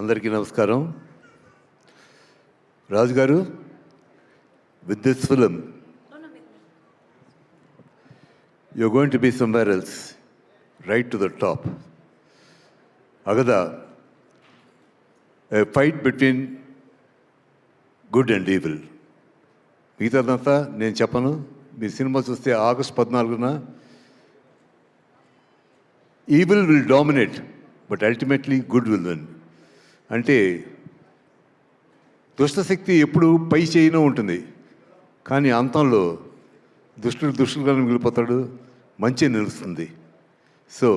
అందరికీ నమస్కారం. రాజు గారు, with this film you're going to be somewhere else, right to the top. Agada, a fight between good and evil. మిగతాదంతా నేను చెప్పను. మీ సినిమా చూస్తే ఆగస్ట్ 14న evil will dominate but ultimately good will win. అంటే దుష్టశక్తి ఎప్పుడు పై చేయిన ఉంటుంది, కానీ అంతంలో దుష్టుడుగానే మిగిలిపోతాడు, మంచి నిలుస్తుంది. So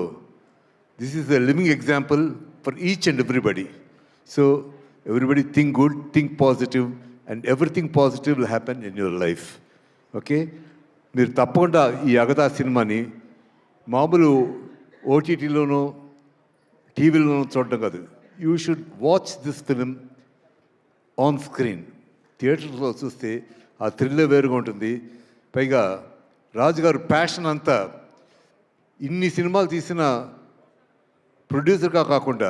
this is a living example for each and everybody. So everybody think good, think positive, and everything positive will happen in your life. Okay, మీరు తప్పకుండా ఈ అగదా సినిమాని మామూలు ఓటీటీలోనో టీవీలోనో చూడడం కాదు, you should watch this film on screen. థియేటర్లో చూస్తే ఆ థ్రిల్లే వేరుగా ఉంటుంది. పైగా రాజుగారు ప్యాషన్ అంతా ఇన్ని సినిమాలు తీసిన ప్రొడ్యూసర్గా కాకుండా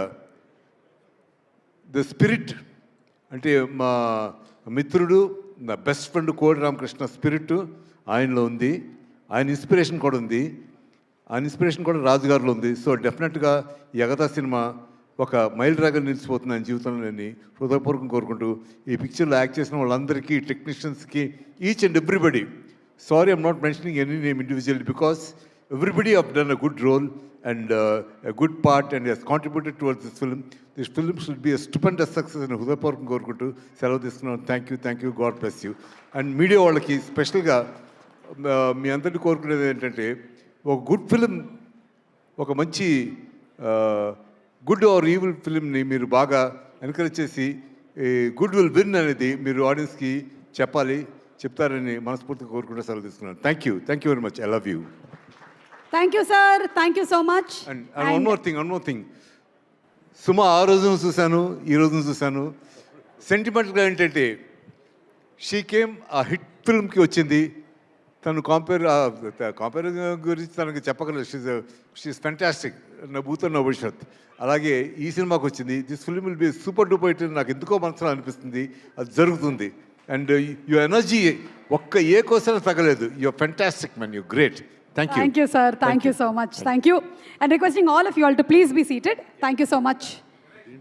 ద స్పిరిట్, అంటే మా మిత్రుడు, నా బెస్ట్ ఫ్రెండ్ కోడి రామకృష్ణ స్పిరిట్ ఆయనలో ఉంది. ఆయన ఇన్స్పిరేషన్ కూడా ఉంది. ఆయన ఇన్స్పిరేషన్ కూడా రాజుగారిలో ఉంది. సో డెఫినెట్గా ఈ అగదా సినిమా ఒక మైల్ రాగా నిలిచిపోతుంది ఆయన జీవితంలో. నేను హృదయపూర్వకం కోరుకుంటూ ఈ పిక్చర్లో యాక్ట్ చేసిన వాళ్ళందరికీ, టెక్నీషియన్స్కి, each and everybody, sorry I'm not mentioning any name individually because everybody have done a good role and a good part and has contributed towards this film. This film should be a stupendous success అని హృదయపూర్వకం కోరుకుంటూ సెలవు తీసుకున్నాను. Thank you, God bless you. And media వాళ్ళకి స్పెషల్గా మీ అందరినీ కోరుకునేది ఏంటంటే, ఒక గుడ్ ఫిలిం, ఒక మంచి గుడ్ ఆర్ ఈవిల్ ఫిలింని మీరు బాగా ఎంకరేజ్ చేసి గుడ్ విల్ విన్ అనేది మీరు ఆడియన్స్కి చెప్తారని మనస్ఫూర్తిగా కోరుకుంటూ సెలవు తీసుకున్నాను. Thank you very much. I love you. Thank you, sir. Thank you so much. And one more thing. సుమా ఆ రోజును చూశాను, ఈ రోజును చూశాను. సెంటిమెంట్గా ఏంటంటే, షీ కేమ్ ఆ హిట్ ఫిల్మ్కి వచ్చింది. తను కంపేర్ గురించి తనకు చెప్పగలరు. షీఈస్ ఫెంటాస్టిక్, నా భూతో నా భవిష్యత్. అలాగే ఈ సినిమాకి వచ్చింది. This film will be super duper hit నాకు ఎందుకో మనసులో అనిపిస్తుంది. అది జరుగుతుంది. అండ్ యువర్ ఎనర్జీ ఒక్క ఏ కోసం తగ్గలేదు. Your fantastic man, your great. Thank you. Thank you, sir. Thank you so much. Thank you. And requesting all of you all to please be seated. Thank you so much.